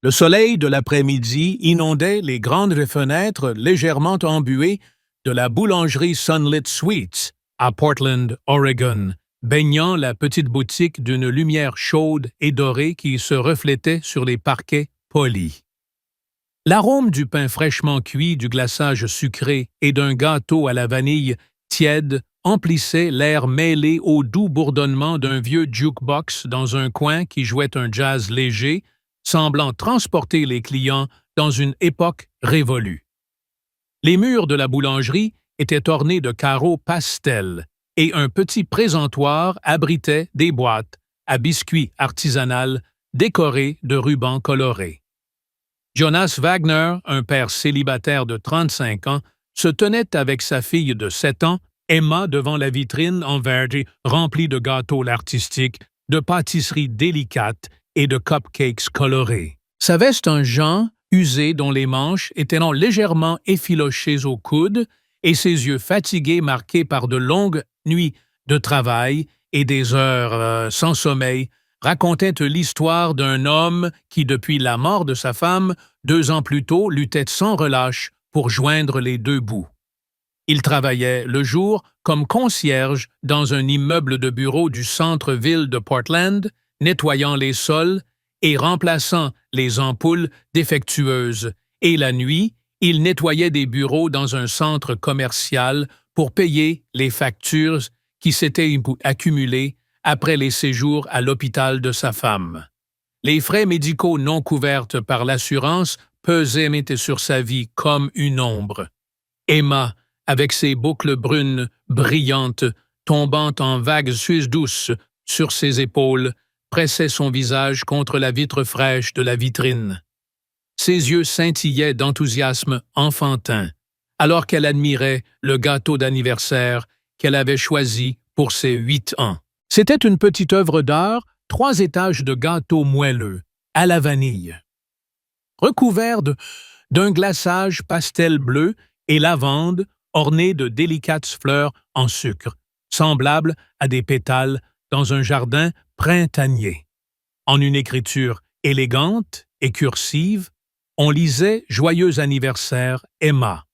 Le soleil de l'après-midi inondait les grandes fenêtres légèrement embuées de la boulangerie Sunlit Sweets à Portland, Oregon, baignant la petite boutique d'une lumière chaude et dorée qui se reflétait sur les parquets polis. L'arôme du pain fraîchement cuit, du glaçage sucré et d'un gâteau à la vanille tiède emplissait l'air mêlé au doux bourdonnement d'un vieux jukebox dans un coin qui jouait un jazz léger, semblant transporter les clients dans une époque révolue. Les murs de la boulangerie étaient ornés de carreaux pastel et un petit présentoir abritait des boîtes à biscuits artisanales décorées de rubans colorés. Jonas Wagner, un père célibataire de 35 ans, se tenait avec sa fille de 7 ans, Emma, devant la vitrine en verre remplie de gâteaux artistiques, de pâtisseries délicates et de cupcakes colorés. Sa veste en jean usée dont les manches étaient légèrement effilochées au coude et ses yeux fatigués marqués par de longues nuits de travail et des heures sans sommeil racontaient l'histoire d'un homme qui, depuis la mort de sa femme, 2 ans plus tôt, luttait sans relâche pour joindre les deux bouts. Il travaillait le jour comme concierge dans un immeuble de bureaux du centre-ville de Portland, nettoyant les sols et remplaçant les ampoules défectueuses, et la nuit, il nettoyait des bureaux dans un centre commercial pour payer les factures qui s'étaient accumulées après les séjours à l'hôpital de sa femme. Les frais médicaux non couverts par l'assurance pesaient sur sa vie comme une ombre. Emma, avec ses boucles brunes brillantes tombant en vagues douces sur ses épaules, pressait son visage contre la vitre fraîche de la vitrine. Ses yeux scintillaient d'enthousiasme enfantin, alors qu'elle admirait le gâteau d'anniversaire qu'elle avait choisi pour ses 8 ans. C'était une petite œuvre d'art, 3 étages de gâteau moelleux, à la vanille, recouvert d'un glaçage pastel bleu et lavande orné de délicates fleurs en sucre, semblables à des pétales dans un jardin printanier. En une écriture élégante et cursive, on lisait « Joyeux anniversaire, Emma »,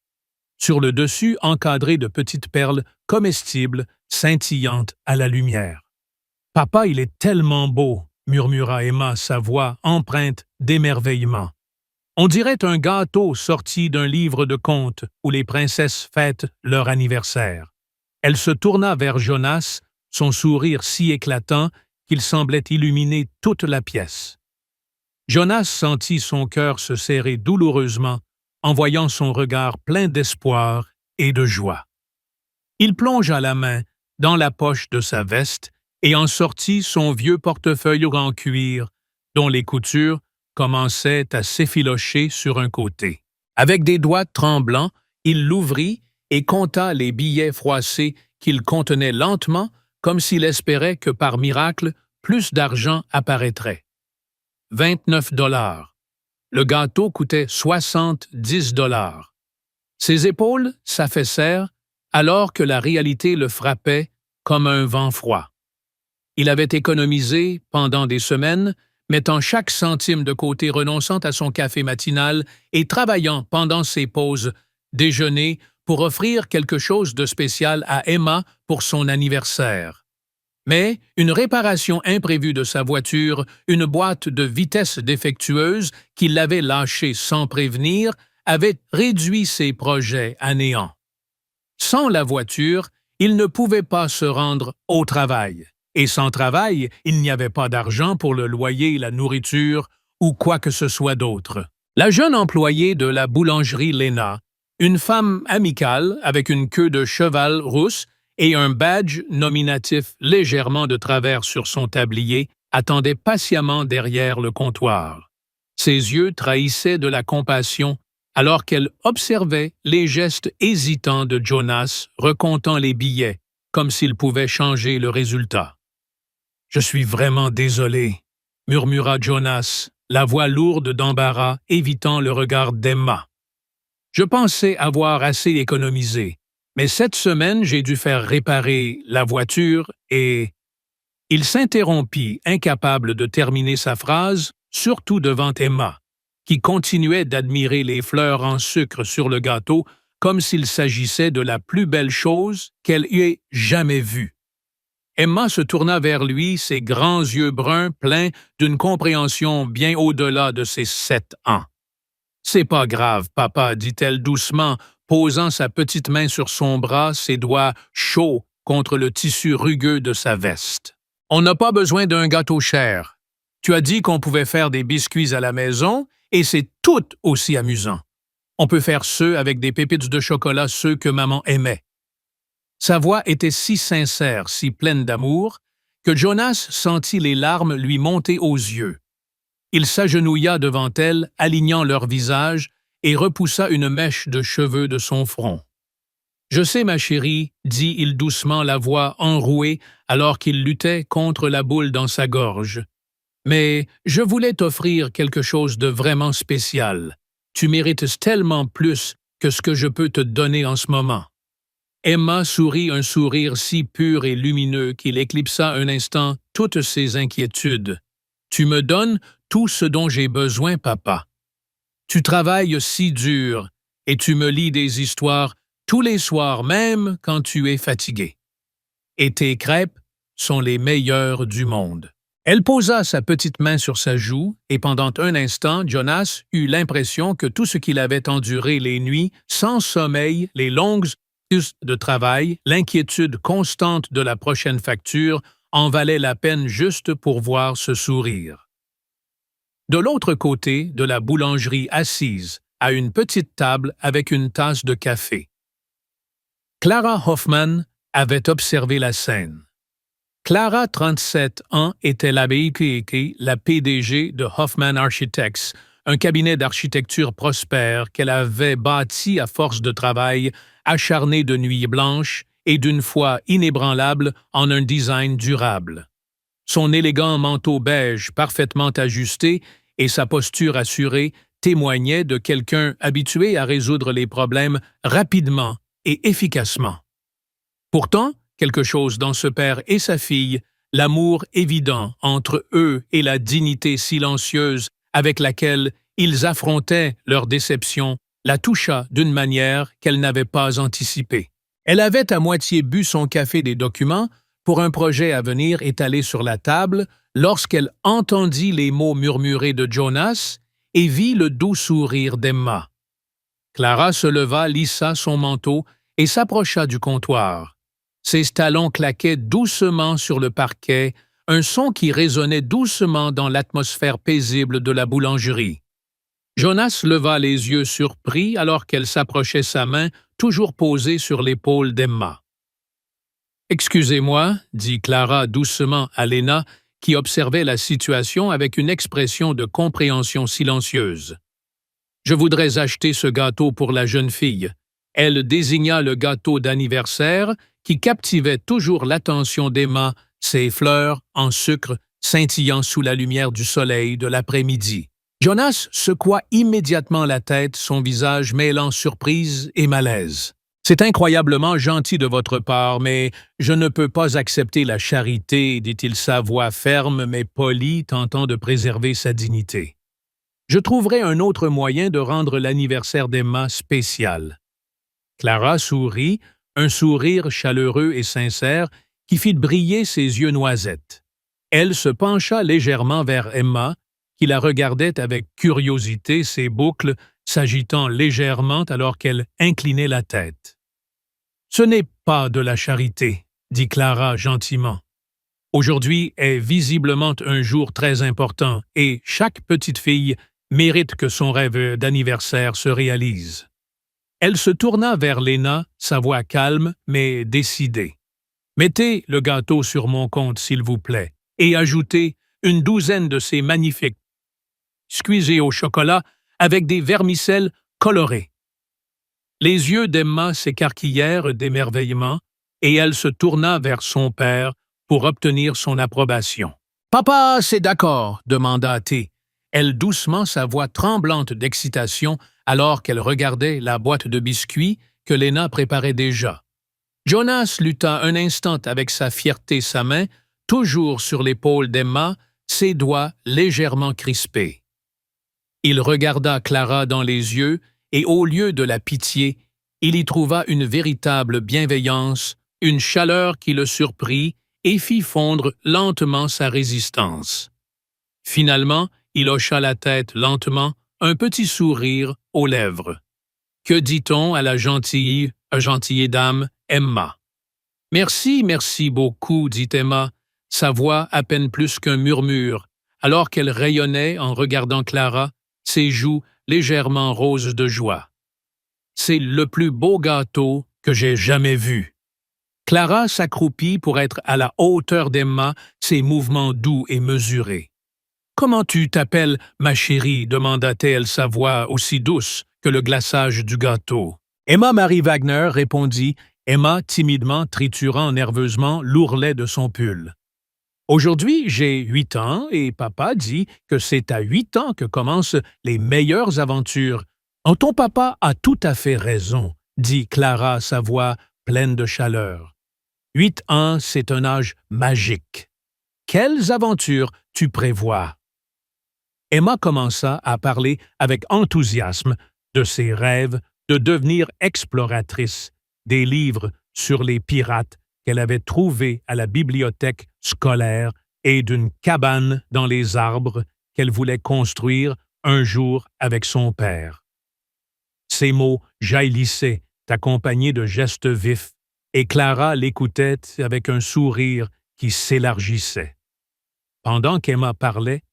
sur le dessus encadré de petites perles comestibles scintillantes à la lumière. « Papa, il est tellement beau », murmura Emma, sa voix empreinte d'émerveillement. On dirait un gâteau sorti d'un livre de contes où les princesses fêtent leur anniversaire. Elle se tourna vers Jonas, son sourire si éclatant qu'il semblait illuminer toute la pièce. Jonas sentit son cœur se serrer douloureusement en voyant son regard plein d'espoir et de joie. Il plongea la main dans la poche de sa veste et en sortit son vieux portefeuille en cuir, dont les coutures commençaient à s'effilocher sur un côté. Avec des doigts tremblants, il l'ouvrit et compta les billets froissés qu'il contenait lentement, comme s'il espérait que par miracle, plus d'argent apparaîtrait. 29 $. Le gâteau coûtait 70 $. Ses épaules s'affaissèrent alors que la réalité le frappait comme un vent froid. Il avait économisé pendant des semaines, mettant chaque centime de côté, renonçant à son café matinal et travaillant pendant ses pauses déjeuner pour offrir quelque chose de spécial à Emma pour son anniversaire. Mais une réparation imprévue de sa voiture, une boîte de vitesse défectueuse qui l'avait lâché sans prévenir, avait réduit ses projets à néant. Sans la voiture, il ne pouvait pas se rendre au travail. Et sans travail, il n'y avait pas d'argent pour le loyer, la nourriture ou quoi que ce soit d'autre. La jeune employée de la boulangerie Lena, une femme amicale avec une queue de cheval rousse et un badge nominatif légèrement de travers sur son tablier, attendait patiemment derrière le comptoir. Ses yeux trahissaient de la compassion alors qu'elle observait les gestes hésitants de Jonas recomptant les billets, comme s'il pouvait changer le résultat. « Je suis vraiment désolé », murmura Jonas, la voix lourde d'embarras évitant le regard d'Emma. « Je pensais avoir assez économisé, mais cette semaine j'ai dû faire réparer la voiture et… » Il s'interrompit, incapable de terminer sa phrase, surtout devant Emma. qui continuait d'admirer les fleurs en sucre sur le gâteau comme s'il s'agissait de la plus belle chose qu'elle ait jamais vue. Emma se tourna vers lui, ses grands yeux bruns pleins d'une compréhension bien au-delà de ses 7 ans. « C'est pas grave, papa, dit-elle doucement, posant sa petite main sur son bras, ses doigts chauds contre le tissu rugueux de sa veste. On n'a pas besoin d'un gâteau cher. Tu as dit qu'on pouvait faire des biscuits à la maison, et c'est tout aussi amusant. On peut faire ceux avec des pépites de chocolat, ceux que maman aimait. » Sa voix était si sincère, si pleine d'amour, que Jonas sentit les larmes lui monter aux yeux. Il s'agenouilla devant elle, alignant leurs visages, et repoussa une mèche de cheveux de son front. « Je sais, ma chérie, dit-il doucement, la voix enrouée alors qu'il luttait contre la boule dans sa gorge. Mais je voulais t'offrir quelque chose de vraiment spécial. Tu mérites tellement plus que ce que je peux te donner en ce moment. » Emma sourit un sourire si pur et lumineux qu'il éclipsa un instant toutes ses inquiétudes. « Tu me donnes tout ce dont j'ai besoin, papa. Tu travailles si dur et tu me lis des histoires tous les soirs, même quand tu es fatigué. Et tes crêpes sont les meilleures du monde. » Elle posa sa petite main sur sa joue et pendant un instant, Jonas eut l'impression que tout ce qu'il avait enduré les nuits, sans sommeil, les longues heures de travail, l'inquiétude constante de la prochaine facture, en valait la peine juste pour voir ce sourire. De l'autre côté de la boulangerie, assise à une petite table avec une tasse de café, Clara Hoffman avait observé la scène. Clara, 37 ans, était la PDG de Hoffman Architects, un cabinet d'architecture prospère qu'elle avait bâti à force de travail, acharné de nuits blanches et d'une foi inébranlable en un design durable. Son élégant manteau beige parfaitement ajusté et sa posture assurée témoignaient de quelqu'un habitué à résoudre les problèmes rapidement et efficacement. Pourtant, quelque chose dans ce père et sa fille, l'amour évident entre eux et la dignité silencieuse avec laquelle ils affrontaient leur déception, la toucha d'une manière qu'elle n'avait pas anticipée. Elle avait à moitié bu son café des documents pour un projet à venir étalé sur la table lorsqu'elle entendit les mots murmurés de Jonas et vit le doux sourire d'Emma. Clara se leva, lissa son manteau et s'approcha du comptoir. Ses talons claquaient doucement sur le parquet, un son qui résonnait doucement dans l'atmosphère paisible de la boulangerie. Jonas leva les yeux surpris alors qu'elle s'approchait sa main, toujours posée sur l'épaule d'Emma. « Excusez-moi, » dit Clara doucement à Lena, qui observait la situation avec une expression de compréhension silencieuse. « Je voudrais acheter ce gâteau pour la jeune fille. » Elle désigna le gâteau d'anniversaire qui captivait toujours l'attention d'Emma, ses fleurs en sucre scintillant sous la lumière du soleil de l'après-midi. Jonas secoua immédiatement la tête, son visage mêlant surprise et malaise. « C'est incroyablement gentil de votre part, mais je ne peux pas accepter la charité, dit-il, sa voix ferme mais polie, tentant de préserver sa dignité. Je trouverai un autre moyen de rendre l'anniversaire d'Emma spécial. » Clara sourit, un sourire chaleureux et sincère qui fit briller ses yeux noisettes. Elle se pencha légèrement vers Emma, qui la regardait avec curiosité, ses boucles s'agitant légèrement alors qu'elle inclinait la tête. « Ce n'est pas de la charité, » dit Clara gentiment. « Aujourd'hui est visiblement un jour très important et chaque petite fille mérite que son rêve d'anniversaire se réalise. » Elle se tourna vers Lena, sa voix calme mais décidée. « Mettez le gâteau sur mon compte, s'il vous plaît, et ajoutez une douzaine de ces magnifiques biscuits au chocolat avec des vermicelles colorées. » Les yeux d'Emma s'écarquillèrent d'émerveillement et elle se tourna vers son père pour obtenir son approbation. « Papa, c'est d'accord, » demanda-t-elle, elle doucement, sa voix tremblante d'excitation alors qu'elle regardait la boîte de biscuits que Lena préparait déjà. Jonas lutta un instant avec sa fierté, sa main, toujours sur l'épaule d'Emma, ses doigts légèrement crispés. Il regarda Clara dans les yeux et au lieu de la pitié, il y trouva une véritable bienveillance, une chaleur qui le surprit et fit fondre lentement sa résistance. Finalement, il hocha la tête lentement, un petit sourire aux lèvres. Que dit-on à la gentille dame Emma? Merci, merci beaucoup, dit Emma, sa voix à peine plus qu'un murmure, alors qu'elle rayonnait en regardant Clara, ses joues légèrement roses de joie. C'est le plus beau gâteau que j'ai jamais vu. Clara s'accroupit pour être à la hauteur d'Emma, ses mouvements doux et mesurés. « Comment tu t'appelles, ma chérie » demanda-t-elle, sa voix aussi douce que le glaçage du gâteau. Emma Marie Wagner répondit, Emma timidement triturant nerveusement l'ourlet de son pull. « Aujourd'hui, j'ai 8 ans et papa dit que c'est à 8 ans que commencent les meilleures aventures. Oh, ton papa a tout à fait raison, dit Clara, sa voix pleine de chaleur. 8 ans, c'est un âge magique. Quelles aventures tu prévois? » Emma commença à parler avec enthousiasme de ses rêves de devenir exploratrice, des livres sur les pirates qu'elle avait trouvés à la bibliothèque scolaire et d'une cabane dans les arbres qu'elle voulait construire un jour avec son père. Ces mots jaillissaient, accompagnés de gestes vifs, et Clara l'écoutait avec un sourire qui s'élargissait. Pendant qu'Emma parlait,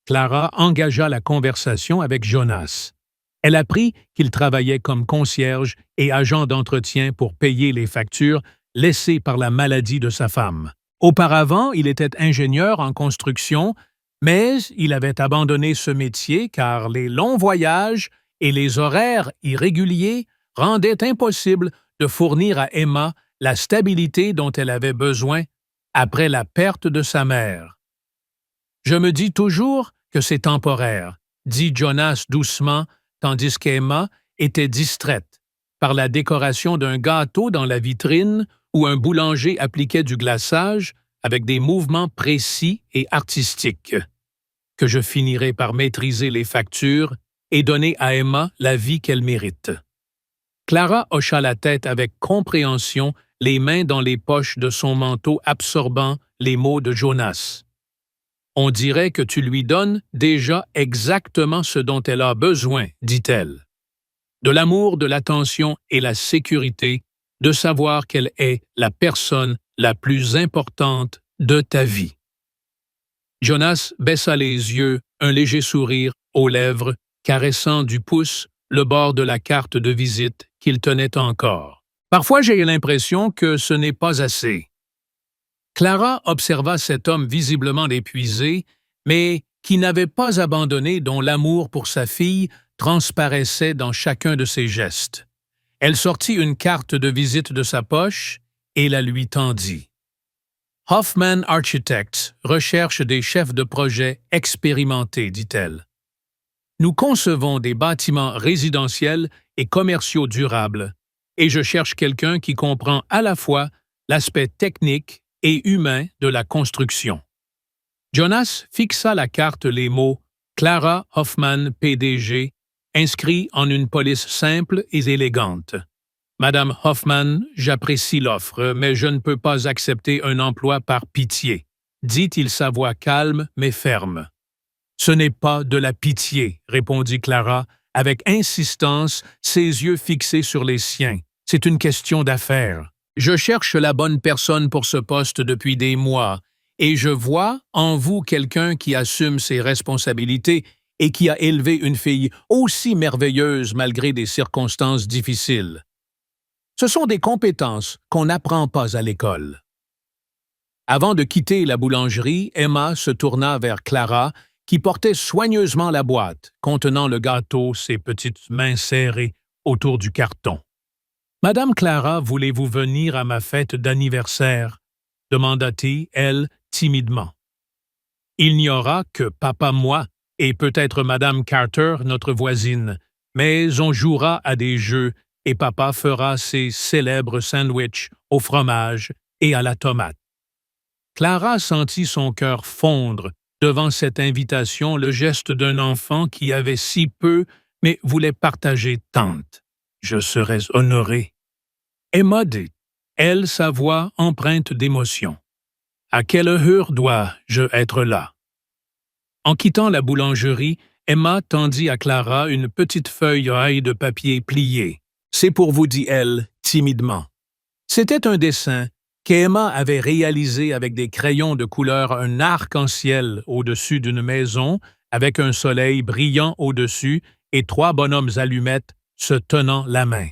Clara engagea la conversation avec Jonas. Elle apprit qu'il travaillait comme concierge et agent d'entretien pour payer les factures laissées par la maladie de sa femme. Auparavant, il était ingénieur en construction, mais il avait abandonné ce métier car les longs voyages et les horaires irréguliers rendaient impossible de fournir à Emma la stabilité dont elle avait besoin après la perte de sa mère. « Je me dis toujours que c'est temporaire, » dit Jonas doucement, tandis qu'Emma était distraite par la décoration d'un gâteau dans la vitrine où un boulanger appliquait du glaçage avec des mouvements précis et artistiques. « Que je finirai par maîtriser les factures et donner à Emma la vie qu'elle mérite. » Clara hocha la tête avec compréhension, les mains dans les poches de son manteau absorbant les mots de Jonas. « On dirait que tu lui donnes déjà exactement ce dont elle a besoin, dit-elle. De l'amour, de l'attention et la sécurité, de savoir qu'elle est la personne la plus importante de ta vie. » Jonas baissa les yeux, un léger sourire aux lèvres, caressant du pouce le bord de la carte de visite qu'il tenait encore. « Parfois, j'ai l'impression que ce n'est pas assez. » Clara observa cet homme visiblement épuisé, mais qui n'avait pas abandonné, dont l'amour pour sa fille transparaissait dans chacun de ses gestes. Elle sortit une carte de visite de sa poche et la lui tendit. « Hoffman Architects recherche des chefs de projet expérimentés, dit-elle. Nous concevons des bâtiments résidentiels et commerciaux durables, et je cherche quelqu'un qui comprend à la fois l'aspect technique et humain de la construction. » Jonas fixa la carte les mots « Clara Hoffman, PDG », inscrits en une police simple et élégante. « Madame Hoffman, j'apprécie l'offre, mais je ne peux pas accepter un emploi par pitié, » dit-il sa voix calme mais ferme. « Ce n'est pas de la pitié, » répondit Clara, avec insistance, ses yeux fixés sur les siens. « C'est une question d'affaires. Je cherche la bonne personne pour ce poste depuis des mois, et je vois en vous quelqu'un qui assume ses responsabilités et qui a élevé une fille aussi merveilleuse malgré des circonstances difficiles. Ce sont des compétences qu'on n'apprend pas à l'école. » Avant de quitter la boulangerie, Emma se tourna vers Clara, qui portait soigneusement la boîte, contenant le gâteau, ses petites mains serrées autour du carton. « Madame Clara, voulez-vous venir à ma fête d'anniversaire ?» demanda-t-il, elle, timidement. « Il n'y aura que papa, moi, et peut-être Madame Carter, notre voisine, mais on jouera à des jeux et papa fera ses célèbres sandwichs au fromage et à la tomate. » Clara sentit son cœur fondre devant cette invitation le geste d'un enfant qui avait si peu, mais voulait partager tant. Je serais honoré. Emma dit, elle, sa voix empreinte d'émotion. À quelle heure dois-je être là? En quittant la boulangerie, Emma tendit à Clara une petite feuille de papier pliée. C'est pour vous, dit-elle, timidement. C'était un dessin qu'Emma avait réalisé avec des crayons de couleur un arc-en-ciel au-dessus d'une maison, avec un soleil brillant au-dessus et 3 bonhommes allumettes se tenant la main.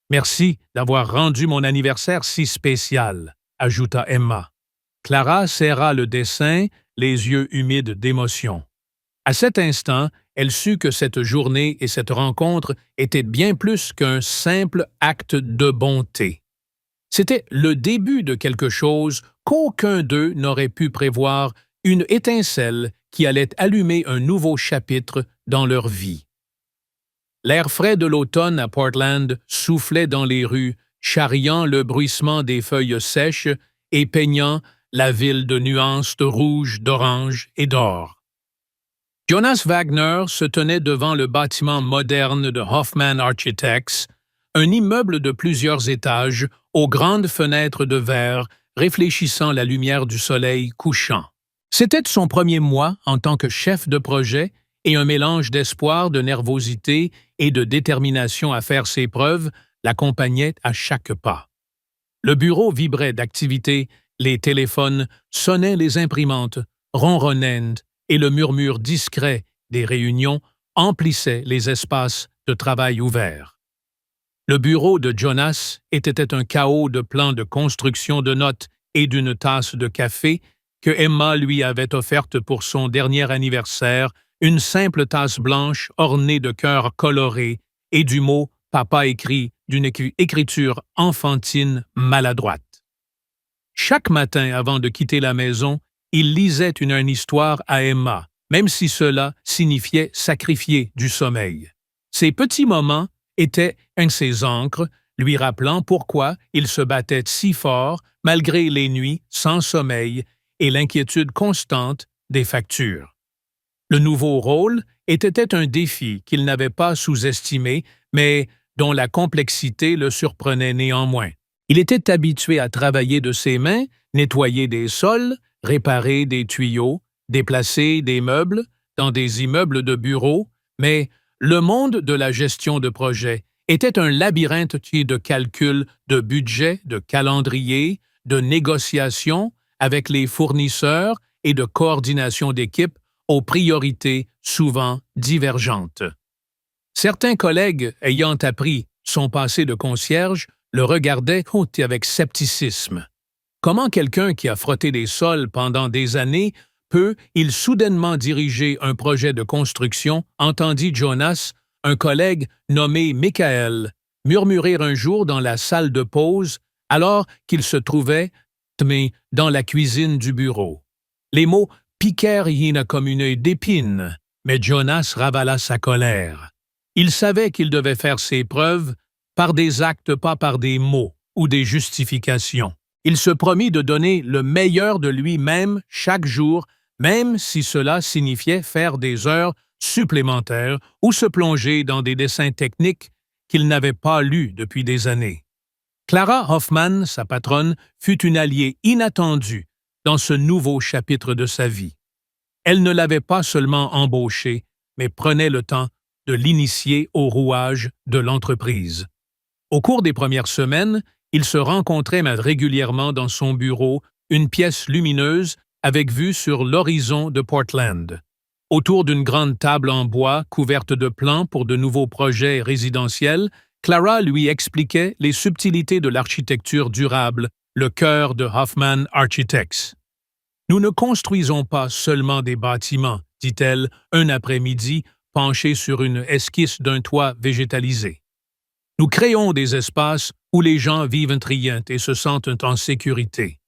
Merci d'avoir rendu mon anniversaire si spécial, ajouta Emma. Clara serra le dessin, les yeux humides d'émotion. À cet instant, elle sut que cette journée et cette rencontre étaient bien plus qu'un simple acte de bonté. C'était le début de quelque chose qu'aucun d'eux n'aurait pu prévoir, une étincelle qui allait allumer un nouveau chapitre dans leur vie. L'air frais de l'automne à Portland soufflait dans les rues, charriant le bruissement des feuilles sèches et peignant la ville de nuances de rouge, d'orange et d'or. Jonas Wagner se tenait devant le bâtiment moderne de Hoffman Architects, un immeuble de plusieurs étages aux grandes fenêtres de verre réfléchissant la lumière du soleil couchant. C'était son premier mois en tant que chef de projet et un mélange d'espoir, de nervosité et de détermination à faire ses preuves l'accompagnait à chaque pas. Le bureau vibrait d'activité, les téléphones sonnaient les imprimantes, ronronnant, et le murmure discret des réunions emplissait les espaces de travail ouverts. Le bureau de Jonas était un chaos de plans de construction de notes et d'une tasse de café que Emma lui avait offerte pour son dernier anniversaire, une simple tasse blanche ornée de cœurs colorés et du mot « Papa » écrit d'une écriture enfantine maladroite. Chaque matin avant de quitter la maison, il lisait une histoire à Emma, même si cela signifiait sacrifier du sommeil. Ces petits moments étaient un de ses ancres, lui rappelant pourquoi il se battait si fort malgré les nuits sans sommeil et l'inquiétude constante des factures. Le nouveau rôle était un défi qu'il n'avait pas sous-estimé, mais dont la complexité le surprenait néanmoins. Il était habitué à travailler de ses mains, nettoyer des sols, réparer des tuyaux, déplacer des meubles dans des immeubles de bureaux, mais le monde de la gestion de projet était un labyrinthe de calculs, de budget, de calendrier, de négociations avec les fournisseurs et de coordination d'équipe aux priorités souvent divergentes. Certains collègues ayant appris son passé de concierge le regardaient avec scepticisme. Comment quelqu'un qui a frotté les sols pendant des années peut-il soudainement diriger un projet de construction, entendit Jonas, un collègue nommé Michael, murmurer un jour dans la salle de pause alors qu'il se trouvait dans la cuisine du bureau. Les mots piquèrent comme une d'épine, mais Jonas ravala sa colère. Il savait qu'il devait faire ses preuves par des actes, pas par des mots ou des justifications. Il se promit de donner le meilleur de lui-même chaque jour, même si cela signifiait faire des heures supplémentaires ou se plonger dans des dessins techniques qu'il n'avait pas lus depuis des années. Clara Hoffman, sa patronne, fut une alliée inattendue dans ce nouveau chapitre de sa vie. Elle ne l'avait pas seulement embauché, mais prenait le temps de l'initier au rouage de l'entreprise. Au cours des premières semaines, il se rencontrait régulièrement dans son bureau, une pièce lumineuse avec vue sur l'horizon de Portland. Autour d'une grande table en bois couverte de plans pour de nouveaux projets résidentiels, Clara lui expliquait les subtilités de l'architecture durable, le cœur de Hoffman Architects. « Nous ne construisons pas seulement des bâtiments, dit-elle un après-midi, penchée sur une esquisse d'un toit végétalisé. Nous créons des espaces où les gens vivent riant et se sentent en sécurité.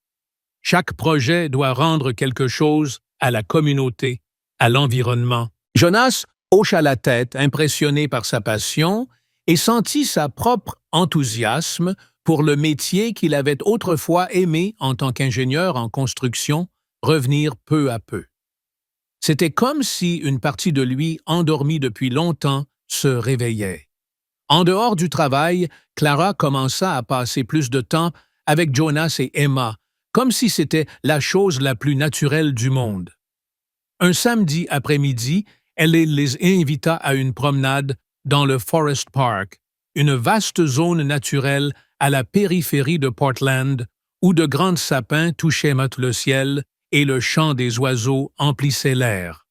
Chaque projet doit rendre quelque chose à la communauté, à l'environnement. » Jonas hocha la tête, impressionné par sa passion, et sentit sa propre enthousiasme pour le métier qu'il avait autrefois aimé en tant qu'ingénieur en construction revenir peu à peu. C'était comme si une partie de lui, endormie depuis longtemps, se réveillait. En dehors du travail, Clara commença à passer plus de temps avec Jonas et Emma, comme si c'était la chose la plus naturelle du monde. Un samedi après-midi, elle les invita à une promenade dans le Forest Park, une vaste zone naturelle à la périphérie de Portland, où de grands sapins touchaient le ciel et le chant des oiseaux emplissait l'air.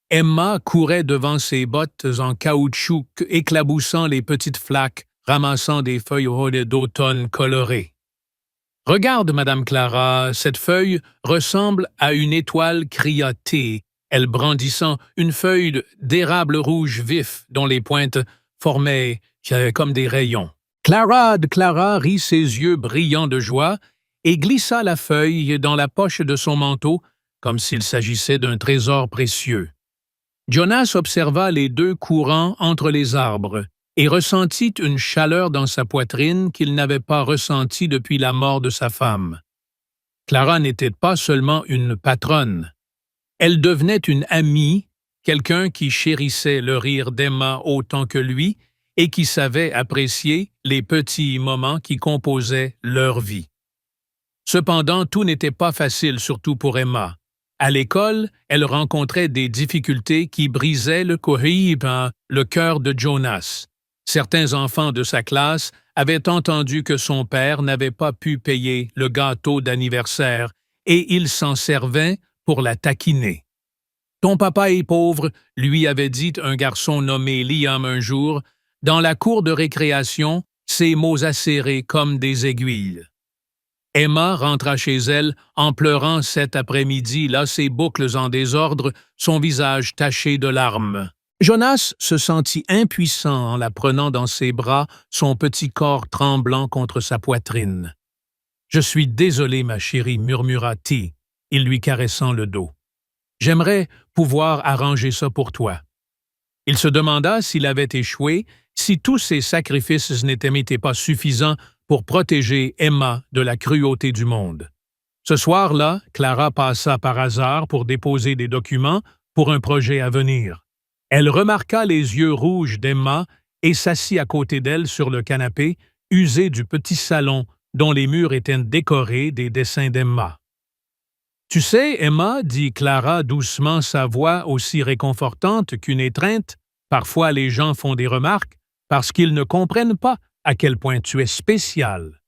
Emma courait devant ses bottes en caoutchouc, éclaboussant les petites flaques, ramassant des feuilles d'automne colorées. « Regarde, Madame Clara, cette feuille ressemble à une étoile criotée, elle brandissant une feuille d'érable rouge vif dont les pointes formaient comme des rayons. » Clara rit ses yeux brillants de joie et glissa la feuille dans la poche de son manteau comme s'il s'agissait d'un trésor précieux. Jonas observa les deux courant entre les arbres et ressentit une chaleur dans sa poitrine qu'il n'avait pas ressentie depuis la mort de sa femme. Clara n'était pas seulement une patronne. Elle devenait une amie, quelqu'un qui chérissait le rire d'Emma autant que lui et qui savait apprécier les petits moments qui composaient leur vie. Cependant, tout n'était pas facile, surtout pour Emma. À l'école, elle rencontrait des difficultés qui brisaient le cœur de Jonas. Certains enfants de sa classe avaient entendu que son père n'avait pas pu payer le gâteau d'anniversaire et il s'en servait pour la taquiner. « Ton papa est pauvre », lui avait dit un garçon nommé Liam un jour, dans la cour de récréation, ses mots acérés comme des aiguilles. Emma rentra chez elle en pleurant cet après-midi-là, ses boucles en désordre, son visage taché de larmes. Jonas se sentit impuissant en la prenant dans ses bras, son petit corps tremblant contre sa poitrine. « Je suis désolé, ma chérie, » murmura-t-il, il lui caressant le dos. « J'aimerais pouvoir arranger ça pour toi. » Il se demanda s'il avait échoué, si tous ses sacrifices n'étaient pas suffisants pour protéger Emma de la cruauté du monde. Ce soir-là, Clara passa par hasard pour déposer des documents pour un projet à venir. Elle remarqua les yeux rouges d'Emma et s'assit à côté d'elle sur le canapé, usé du petit salon dont les murs étaient décorés des dessins d'Emma. « Tu sais, Emma, » dit Clara doucement, sa voix aussi réconfortante qu'une étreinte, « parfois les gens font des remarques parce qu'ils ne comprennent pas à quel point tu es spécial.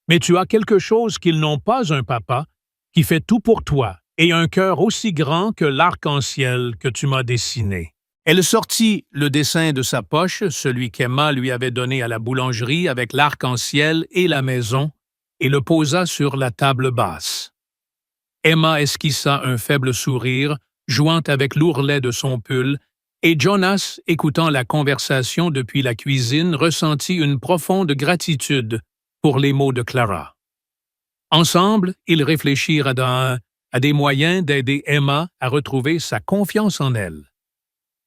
Mais tu as quelque chose qu'ils n'ont pas, un papa, qui fait tout pour toi, et un cœur aussi grand que l'arc-en-ciel que tu m'as dessiné. » Elle sortit le dessin de sa poche, celui qu'Emma lui avait donné à la boulangerie avec l'arc-en-ciel et la maison, et le posa sur la table basse. Emma esquissa un faible sourire, jouant avec l'ourlet de son pull, et Jonas, écoutant la conversation depuis la cuisine, ressentit une profonde gratitude pour les mots de Clara. Ensemble, ils réfléchirent à des moyens d'aider Emma à retrouver sa confiance en elle.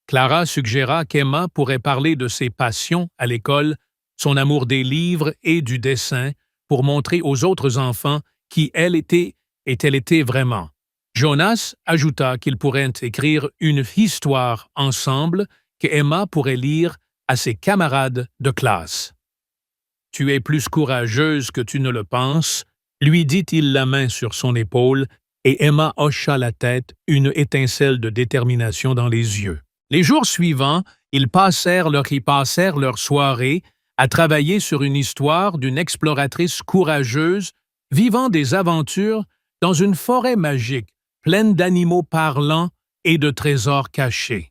Clara suggéra qu'Emma pourrait parler de ses passions à l'école, son amour des livres et du dessin, pour montrer aux autres enfants qui elle était vraiment. Jonas ajouta qu'ils pourraient écrire une histoire ensemble que Emma pourrait lire à ses camarades de classe. « Tu es plus courageuse que tu ne le penses », lui dit-il la main sur son épaule, et Emma hocha la tête, une étincelle de détermination dans les yeux. Les jours suivants, ils passèrent leur soirée à travailler sur une histoire d'une exploratrice courageuse vivant des aventures dans une forêt magique pleine d'animaux parlants et de trésors cachés.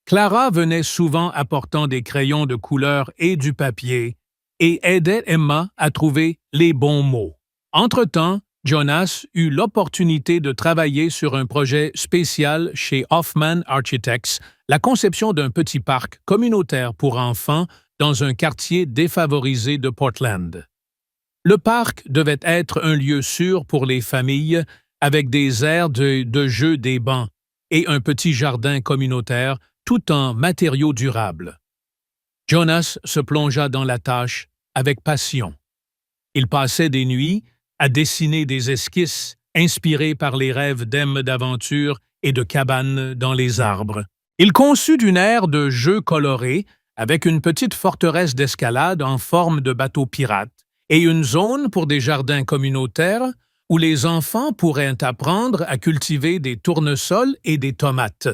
Clara venait souvent apportant des crayons de couleur et du papier et aidait Emma à trouver les bons mots. Entre-temps, Jonas eut l'opportunité de travailler sur un projet spécial chez Hoffman Architects, la conception d'un petit parc communautaire pour enfants dans un quartier défavorisé de Portland. Le parc devait être un lieu sûr pour les familles, avec des aires de jeu des bancs et un petit jardin communautaire, tout en matériaux durables. Jonas se plongea dans la tâche avec passion. Il passait des nuits à dessiner des esquisses inspirées par les rêves d'Em d'aventure et de cabanes dans les arbres. Il conçut une aire de jeux colorés avec une petite forteresse d'escalade en forme de bateau pirate et une zone pour des jardins communautaires où les enfants pourraient apprendre à cultiver des tournesols et des tomates.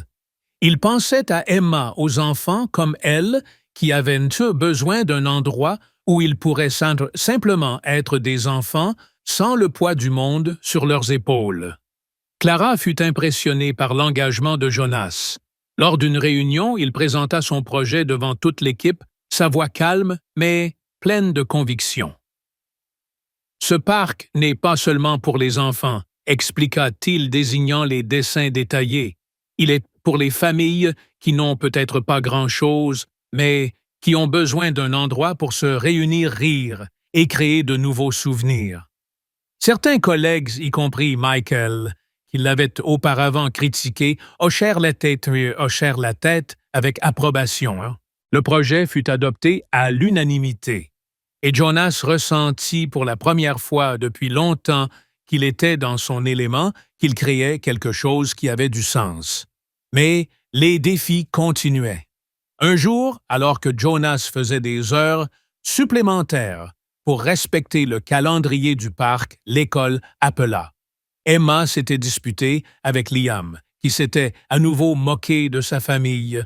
Il pensait à Emma, aux enfants comme elle, qui avaient besoin d'un endroit où ils pourraient simplement être des enfants sans le poids du monde sur leurs épaules. Clara fut impressionnée par l'engagement de Jonas. Lors d'une réunion, il présenta son projet devant toute l'équipe, sa voix calme mais pleine de conviction. « Ce parc n'est pas seulement pour les enfants, expliqua-t-il désignant les dessins détaillés. Il est pour les familles qui n'ont peut-être pas grand-chose, mais qui ont besoin d'un endroit pour se réunir, rire et créer de nouveaux souvenirs. » Certains collègues, y compris Michael, qui l'avait auparavant critiqué, hochèrent la tête avec approbation. Le projet fut adopté à l'unanimité, et Jonas ressentit pour la première fois depuis longtemps qu'il était dans son élément, qu'il créait quelque chose qui avait du sens. Mais les défis continuaient. Un jour, alors que Jonas faisait des heures supplémentaires pour respecter le calendrier du parc, l'école appela. Emma s'était disputée avec Liam, qui s'était à nouveau moqué de sa famille.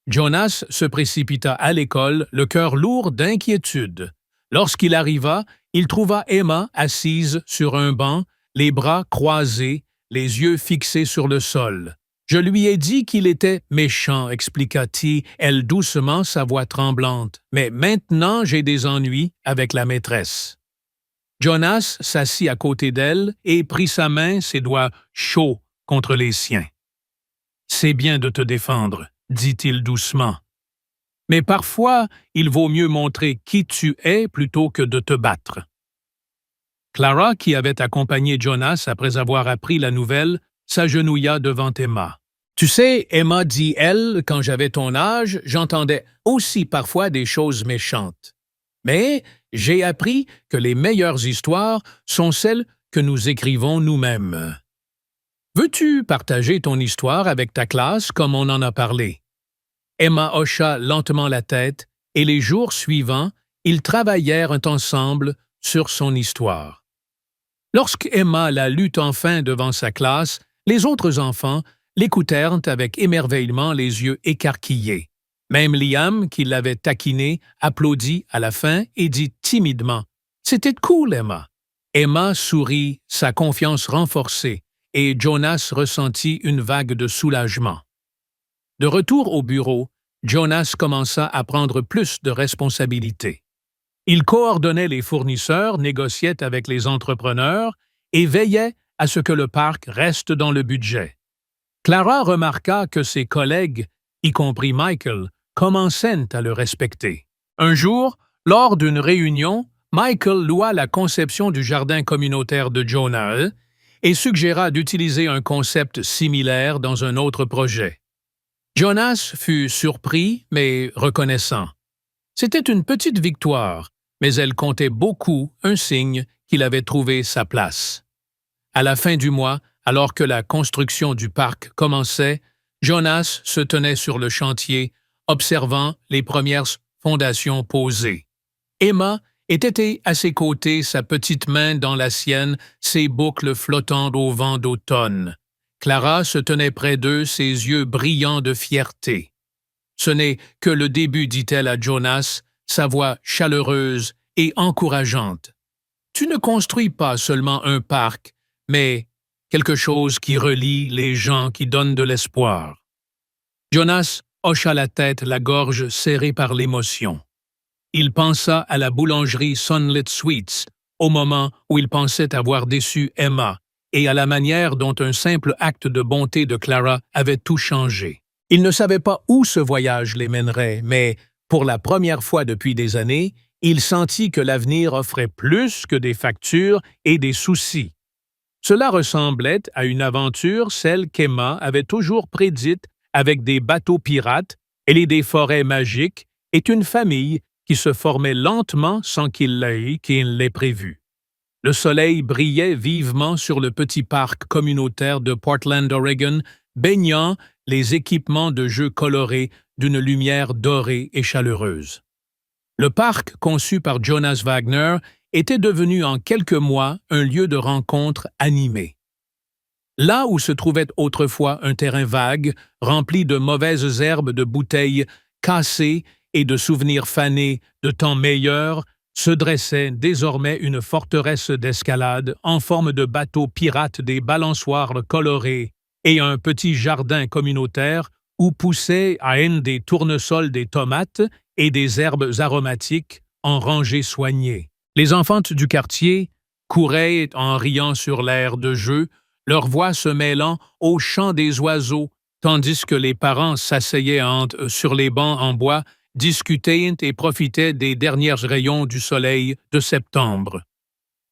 Jonas se précipita à l'école, le cœur lourd d'inquiétude. Lorsqu'il arriva, il trouva Emma assise sur un banc, les bras croisés, les yeux fixés sur le sol. « Je lui ai dit qu'il était méchant, expliqua-t-elle doucement, sa voix tremblante. « Mais maintenant, j'ai des ennuis avec la maîtresse. » Jonas s'assit à côté d'elle et prit sa main, ses doigts chauds contre les siens. « C'est bien de te défendre, » dit-il doucement. « Mais parfois, il vaut mieux montrer qui tu es plutôt que de te battre. » Clara, qui avait accompagné Jonas après avoir appris la nouvelle, s'agenouilla devant Emma. « Tu sais, Emma, dit-elle, quand j'avais ton âge, j'entendais aussi parfois des choses méchantes. Mais j'ai appris que les meilleures histoires sont celles que nous écrivons nous-mêmes. Veux-tu partager ton histoire avec ta classe comme on en a parlé? » Emma hocha lentement la tête et les jours suivants, ils travaillèrent ensemble sur son histoire. Lorsque Emma la lut enfin devant sa classe, les autres enfants l'écoutèrent avec émerveillement, les yeux écarquillés. Même Liam, qui l'avait taquiné, applaudit à la fin et dit timidement « C'était cool, Emma. » Emma sourit, sa confiance renforcée, et Jonas ressentit une vague de soulagement. De retour au bureau, Jonas commença à prendre plus de responsabilités. Il coordonnait les fournisseurs, négociait avec les entrepreneurs et veillait à ce que le parc reste dans le budget. Clara remarqua que ses collègues, y compris Michael, commençaient à le respecter. Un jour, lors d'une réunion, Michael loua la conception du jardin communautaire de Jonah et suggéra d'utiliser un concept similaire dans un autre projet. Jonas fut surpris mais reconnaissant. C'était une petite victoire, mais elle comptait beaucoup, un signe qu'il avait trouvé sa place. À la fin du mois, alors que la construction du parc commençait, Jonas se tenait sur le chantier, observant les premières fondations posées. Emma était à ses côtés, sa petite main dans la sienne, ses boucles flottant au vent d'automne. Clara se tenait près d'eux, ses yeux brillants de fierté. « Ce n'est que le début, dit-elle à Jonas, sa voix chaleureuse et encourageante. Tu ne construis pas seulement un parc, mais quelque chose qui relie les gens, qui donne de l'espoir. » Jonas hocha la tête, la gorge serrée par l'émotion. Il pensa à la boulangerie Sunlit Sweets, au moment où il pensait avoir déçu Emma, et à la manière dont un simple acte de bonté de Clara avait tout changé. Il ne savait pas où ce voyage les mènerait, mais, pour la première fois depuis des années, il sentit que l'avenir offrait plus que des factures et des soucis. Cela ressemblait à une aventure, celle qu'Emma avait toujours prédite, avec des bateaux pirates et des forêts magiques, et une famille qui se formait lentement sans qu'il l'ait prévu. Le soleil brillait vivement sur le petit parc communautaire de Portland, Oregon, baignant les équipements de jeux colorés d'une lumière dorée et chaleureuse. Le parc, conçu par Jonas Wagner, était devenu en quelques mois un lieu de rencontre animé. Là où se trouvait autrefois un terrain vague, rempli de mauvaises herbes de bouteilles cassées et de souvenirs fanés de temps meilleurs, se dressait désormais une forteresse d'escalade en forme de bateau pirate des balançoires colorés et un petit jardin communautaire où poussaient à haine des tournesols, des tomates et des herbes aromatiques en rangées soignées. Les enfants du quartier couraient en riant sur l'air de jeu, leur voix se mêlant au chant des oiseaux, tandis que les parents s'asseyaient sur les bancs en bois, discutaient et profitaient des derniers rayons du soleil de septembre.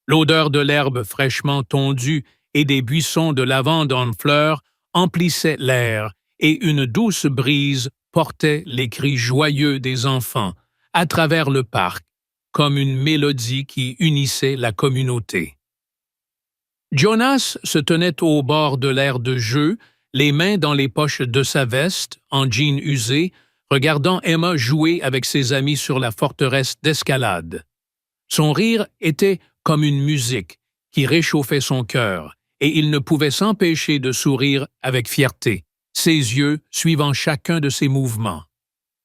L'odeur de l'herbe fraîchement tondue et des buissons de lavande en fleurs emplissait l'air, et une douce brise portait les cris joyeux des enfants à travers le parc, comme une mélodie qui unissait la communauté. Jonas se tenait au bord de l'aire de jeu, les mains dans les poches de sa veste, en jean usé, regardant Emma jouer avec ses amis sur la forteresse d'escalade. Son rire était comme une musique qui réchauffait son cœur, et il ne pouvait s'empêcher de sourire avec fierté, ses yeux suivant chacun de ses mouvements.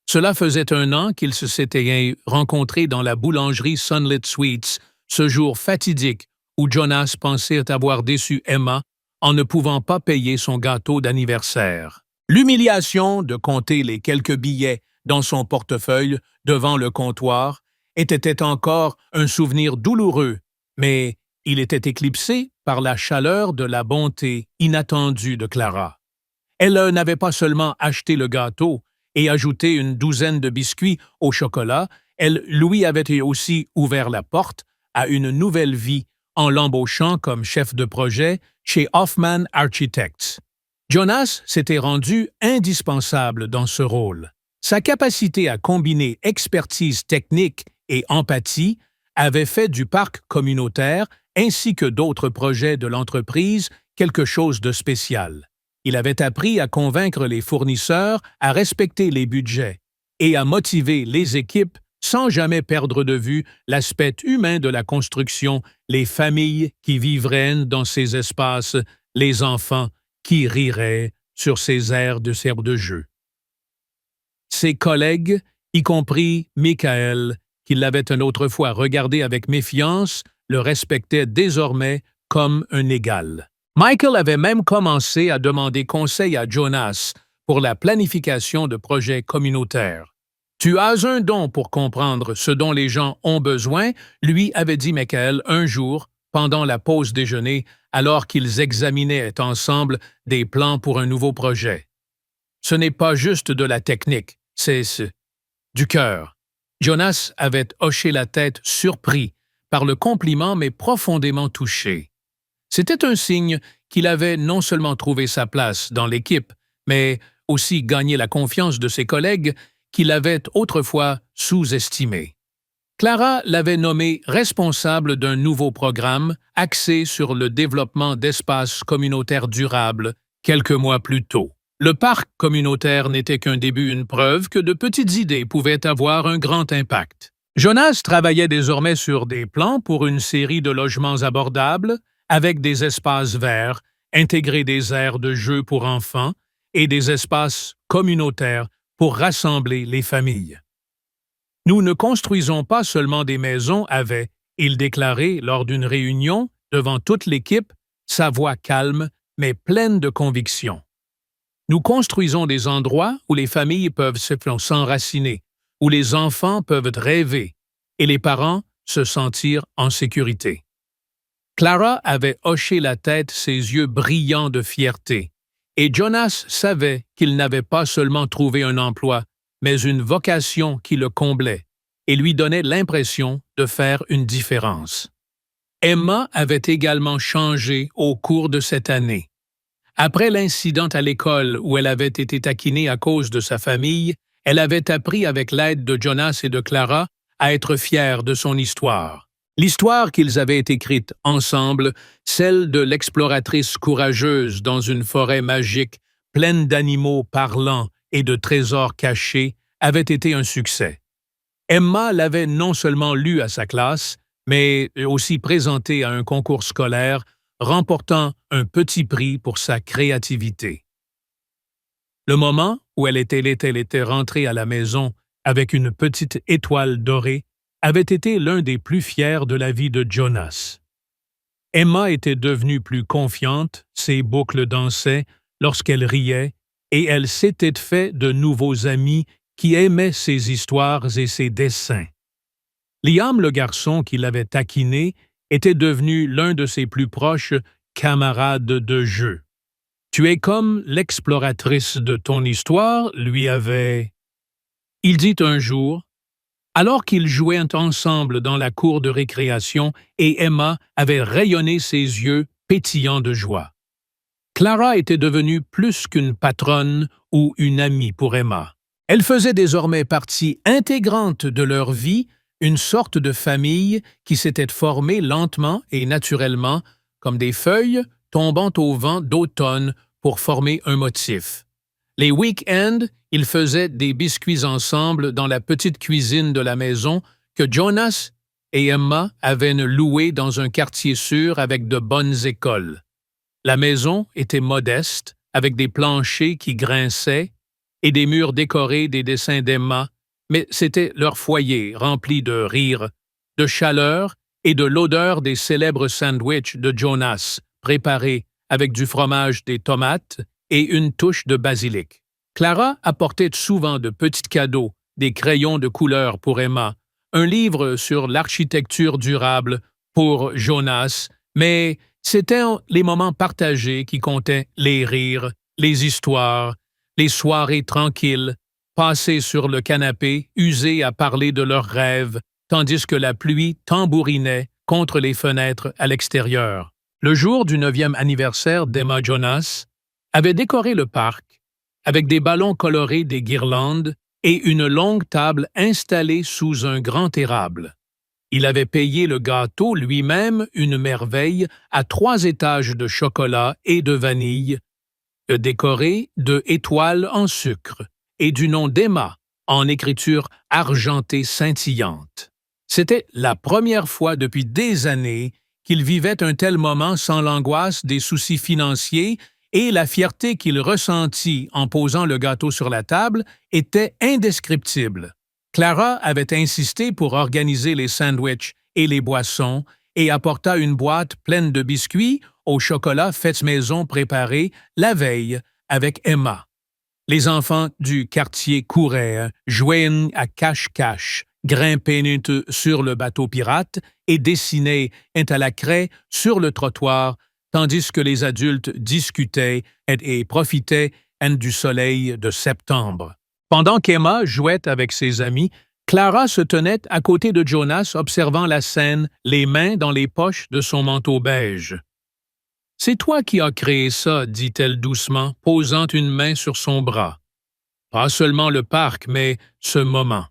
Cela faisait 1 an qu'ils se s'étaient rencontrés dans la boulangerie Sunlit Sweets, ce jour fatidique où Jonas pensait avoir déçu Emma en ne pouvant pas payer son gâteau d'anniversaire. L'humiliation de compter les quelques billets dans son portefeuille devant le comptoir était encore un souvenir douloureux, mais il était éclipsé par la chaleur de la bonté inattendue de Clara. Elle n'avait pas seulement acheté le gâteau et ajouté une douzaine de biscuits au chocolat, elle lui avait aussi ouvert la porte à une nouvelle vie en l'embauchant comme chef de projet chez Hoffman Architects. Jonas s'était rendu indispensable dans ce rôle. Sa capacité à combiner expertise technique et empathie avait fait du parc communautaire, ainsi que d'autres projets de l'entreprise, quelque chose de spécial. Il avait appris à convaincre les fournisseurs à respecter les budgets et à motiver les équipes sans jamais perdre de vue l'aspect humain de la construction, les familles qui vivraient dans ces espaces, les enfants qui riraient sur ces aires de jeu. Ses collègues, y compris Michael, qui l'avait une autre fois regardé avec méfiance, le respectaient désormais comme un égal. Michael avait même commencé à demander conseil à Jonas pour la planification de projets communautaires. « Tu as un don pour comprendre ce dont les gens ont besoin », lui avait dit Michael un jour, pendant la pause déjeuner, alors qu'ils examinaient ensemble des plans pour un nouveau projet. « Ce n'est pas juste de la technique, c'est du cœur. » Jonas avait hoché la tête surpris par le compliment mais profondément touché. C'était un signe qu'il avait non seulement trouvé sa place dans l'équipe, mais aussi gagné la confiance de ses collègues qu'il avait autrefois sous-estimé. Clara l'avait nommé responsable d'un nouveau programme axé sur le développement d'espaces communautaires durables quelques mois plus tôt. Le parc communautaire n'était qu'un début, une preuve que de petites idées pouvaient avoir un grand impact. Jonas travaillait désormais sur des plans pour une série de logements abordables avec des espaces verts, intégrer des aires de jeu pour enfants et des espaces communautaires pour rassembler les familles. « Nous ne construisons pas seulement des maisons » avait-il déclaré lors d'une réunion devant toute l'équipe, sa voix calme mais pleine de conviction. « Nous construisons des endroits où les familles peuvent s'enraciner, où les enfants peuvent rêver et les parents se sentir en sécurité. » Clara avait hoché la tête, ses yeux brillants de fierté, et Jonas savait qu'il n'avait pas seulement trouvé un emploi, mais une vocation qui le comblait et lui donnait l'impression de faire une différence. Emma avait également changé au cours de cette année. Après l'incident à l'école où elle avait été taquinée à cause de sa famille, elle avait appris avec l'aide de Jonas et de Clara à être fière de son histoire. L'histoire qu'ils avaient écrite ensemble, celle de l'exploratrice courageuse dans une forêt magique pleine d'animaux parlants et de trésors cachés, avait été un succès. Emma l'avait non seulement lu à sa classe, mais aussi présenté à un concours scolaire, remportant un petit prix pour sa créativité. Le moment où elle était rentrée à la maison avec une petite étoile dorée avait été l'un des plus fiers de la vie de Jonas. Emma était devenue plus confiante, ses boucles dansaient lorsqu'elle riait, et elle s'était fait de nouveaux amis qui aimaient ses histoires et ses dessins. Liam, le garçon qui l'avait taquiné, était devenu l'un de ses plus proches camarades de jeu. « Tu es comme l'exploratrice de ton histoire », lui avait... Il dit un jour, alors qu'ils jouaient ensemble dans la cour de récréation et Emma avait rayonné ses yeux pétillants de joie. Clara était devenue plus qu'une patronne ou une amie pour Emma. Elle faisait désormais partie intégrante de leur vie, une sorte de famille qui s'était formée lentement et naturellement, comme des feuilles tombant au vent d'automne pour former un motif. Les week-ends, ils faisaient des biscuits ensemble dans la petite cuisine de la maison que Jonas et Emma avaient louée dans un quartier sûr avec de bonnes écoles. La maison était modeste, avec des planchers qui grinçaient et des murs décorés des dessins d'Emma, mais c'était leur foyer rempli de rire, de chaleur et de l'odeur des célèbres sandwichs de Jonas, préparés avec du fromage, des tomates et une touche de basilic. Clara apportait souvent de petits cadeaux, des crayons de couleur pour Emma, un livre sur l'architecture durable pour Jonas, mais c'étaient les moments partagés qui comptaient, les rires, les histoires, les soirées tranquilles, passées sur le canapé, usées à parler de leurs rêves, tandis que la pluie tambourinait contre les fenêtres à l'extérieur. Le jour du 9e anniversaire d'Emma Jonas avait décoré le parc avec des ballons colorés, des guirlandes et une longue table installée sous un grand érable. Il avait payé le gâteau lui-même, une merveille, à 3 étages de chocolat et de vanille, décoré de étoiles en sucre et du nom d'Emma en écriture argentée scintillante. C'était la première fois depuis des années qu'il vivait un tel moment sans l'angoisse des soucis financiers et la fierté qu'il ressentit en posant le gâteau sur la table était indescriptible. Clara avait insisté pour organiser les sandwichs et les boissons et apporta une boîte pleine de biscuits au chocolat faits maison préparés la veille avec Emma. Les enfants du quartier couraient, jouaient à cache-cache, grimpaient sur le bateau pirate et dessinaient à la craie sur le trottoir, tandis que les adultes discutaient et profitaient du soleil de septembre. Pendant qu'Emma jouait avec ses amis, Clara se tenait à côté de Jonas observant la scène, les mains dans les poches de son manteau beige. « C'est toi qui as créé ça, dit-elle doucement, posant une main sur son bras. Pas seulement le parc, mais ce moment.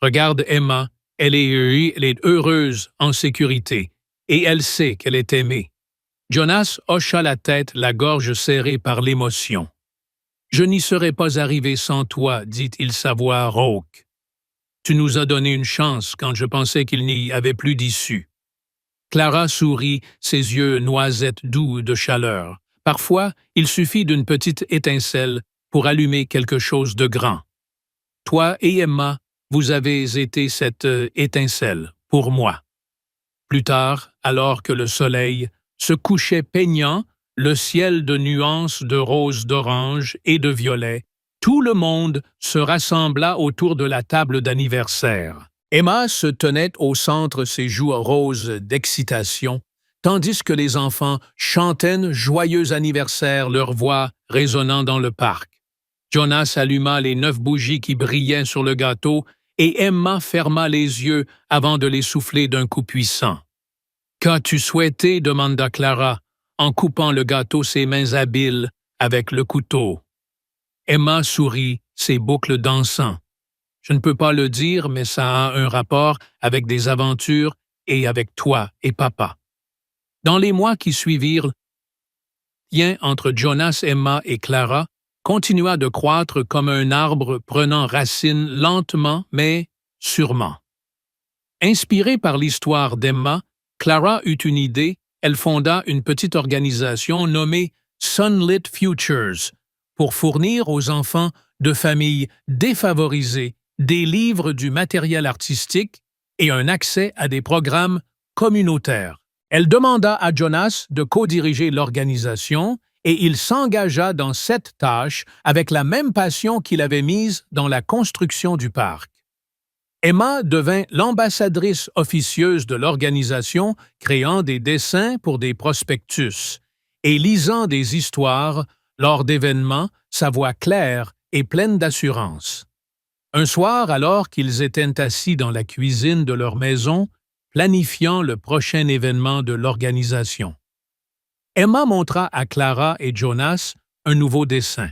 Regarde Emma, elle est heureuse, en sécurité, et elle sait qu'elle est aimée. » Jonas hocha la tête, la gorge serrée par l'émotion. « Je n'y serais pas arrivé sans toi, dit-il sa voix rauque. Tu nous as donné une chance quand je pensais qu'il n'y avait plus d'issue. » Clara sourit, ses yeux noisettes doux de chaleur. Parfois, il suffit d'une petite étincelle pour allumer quelque chose de grand. Toi et Emma, vous avez été cette étincelle pour moi. Plus tard, alors que le soleil se couchait peignant, le ciel de nuances de rose, d'orange et de violet, tout le monde se rassembla autour de la table d'anniversaire. Emma se tenait au centre, ses joues roses d'excitation, tandis que les enfants chantaient joyeux anniversaire, leur voix résonnant dans le parc. Jonas alluma les 9 bougies qui brillaient sur le gâteau et Emma ferma les yeux avant de les souffler d'un coup puissant. « Qu'as-tu souhaité » demanda Clara, en coupant le gâteau ses mains habiles avec le couteau. Emma sourit, ses boucles dansant. « Je ne peux pas le dire, mais ça a un rapport avec des aventures et avec toi et papa. » Dans les mois qui suivirent, lien entre Jonas, Emma et Clara continua de croître comme un arbre prenant racine lentement mais sûrement. Inspirée par l'histoire d'Emma, Clara eut une idée, elle fonda une petite organisation nommée Sunlit Futures pour fournir aux enfants de familles défavorisées des livres, du matériel artistique et un accès à des programmes communautaires. Elle demanda à Jonas de co-diriger l'organisation et il s'engagea dans cette tâche avec la même passion qu'il avait mise dans la construction du parc. Emma devint l'ambassadrice officieuse de l'organisation, créant des dessins pour des prospectus et lisant des histoires lors d'événements, sa voix claire et pleine d'assurance. Un soir, alors qu'ils étaient assis dans la cuisine de leur maison, planifiant le prochain événement de l'organisation, Emma montra à Clara et Jonas un nouveau dessin.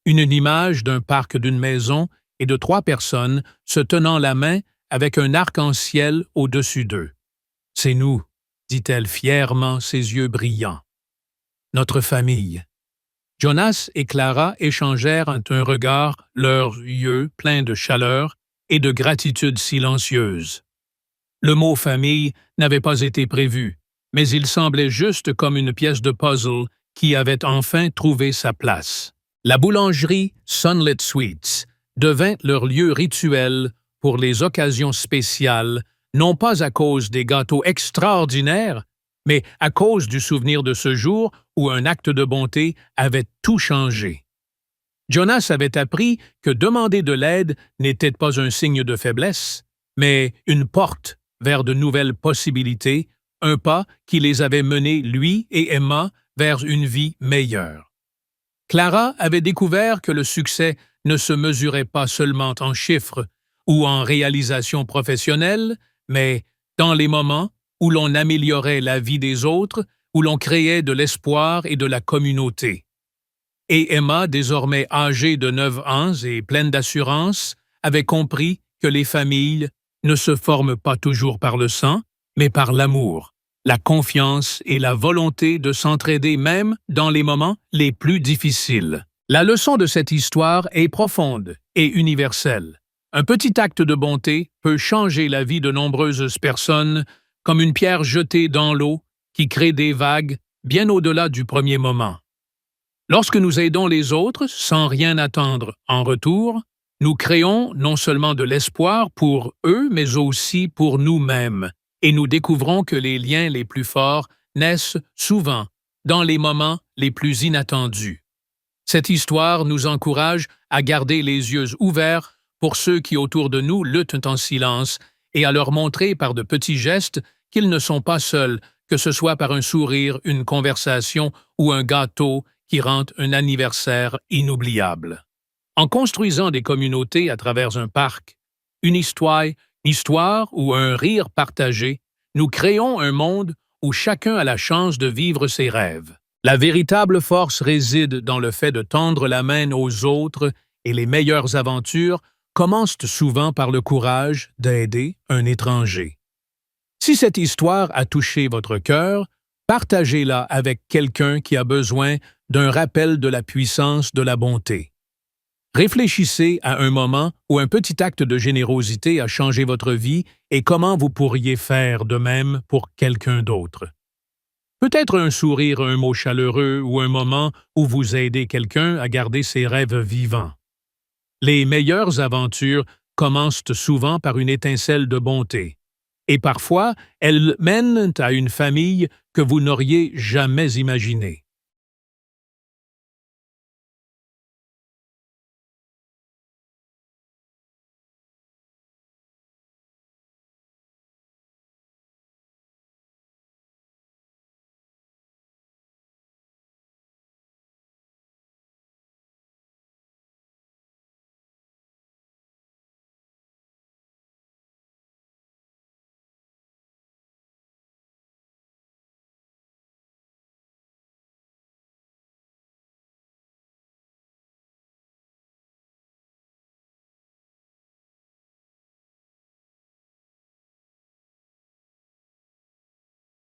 Une image d'un parc d'une maison et de 3 personnes se tenant la main avec un arc-en-ciel au-dessus d'eux. « C'est nous, » dit-elle fièrement, ses yeux brillants. « Notre famille. » Jonas et Clara échangèrent un regard, leurs yeux pleins de chaleur et de gratitude silencieuse. Le mot « famille » n'avait pas été prévu, mais il semblait juste comme une pièce de puzzle qui avait enfin trouvé sa place. La boulangerie Sunlit Sweets devint leur lieu rituel pour les occasions spéciales, non pas à cause des gâteaux extraordinaires, mais à cause du souvenir de ce jour où un acte de bonté avait tout changé. Jonas avait appris que demander de l'aide n'était pas un signe de faiblesse, mais une porte vers de nouvelles possibilités, un pas qui les avait menés, lui et Emma, vers une vie meilleure. Clara avait découvert que le succès ne se mesurait pas seulement en chiffres ou en réalisations professionnelles, mais dans les moments où l'on améliorait la vie des autres, où l'on créait de l'espoir et de la communauté. Et Emma, désormais âgée de 9 ans et pleine d'assurance, avait compris que les familles ne se forment pas toujours par le sang, mais par l'amour, la confiance et la volonté de s'entraider même dans les moments les plus difficiles. La leçon de cette histoire est profonde et universelle. Un petit acte de bonté peut changer la vie de nombreuses personnes, comme une pierre jetée dans l'eau qui crée des vagues bien au-delà du premier moment. Lorsque nous aidons les autres sans rien attendre en retour, nous créons non seulement de l'espoir pour eux, mais aussi pour nous-mêmes, et nous découvrons que les liens les plus forts naissent souvent dans les moments les plus inattendus. Cette histoire nous encourage à garder les yeux ouverts pour ceux qui autour de nous luttent en silence et à leur montrer par de petits gestes qu'ils ne sont pas seuls, que ce soit par un sourire, une conversation ou un gâteau qui rend un anniversaire inoubliable. En construisant des communautés à travers un parc, une histoire ou un rire partagé, nous créons un monde où chacun a la chance de vivre ses rêves. La véritable force réside dans le fait de tendre la main aux autres et les meilleures aventures commencent souvent par le courage d'aider un étranger. Si cette histoire a touché votre cœur, partagez-la avec quelqu'un qui a besoin d'un rappel de la puissance de la bonté. Réfléchissez à un moment où un petit acte de générosité a changé votre vie et comment vous pourriez faire de même pour quelqu'un d'autre. Peut-être un sourire, un mot chaleureux ou un moment où vous aidez quelqu'un à garder ses rêves vivants. Les meilleures aventures commencent souvent par une étincelle de bonté. Et parfois, elles mènent à une famille que vous n'auriez jamais imaginée.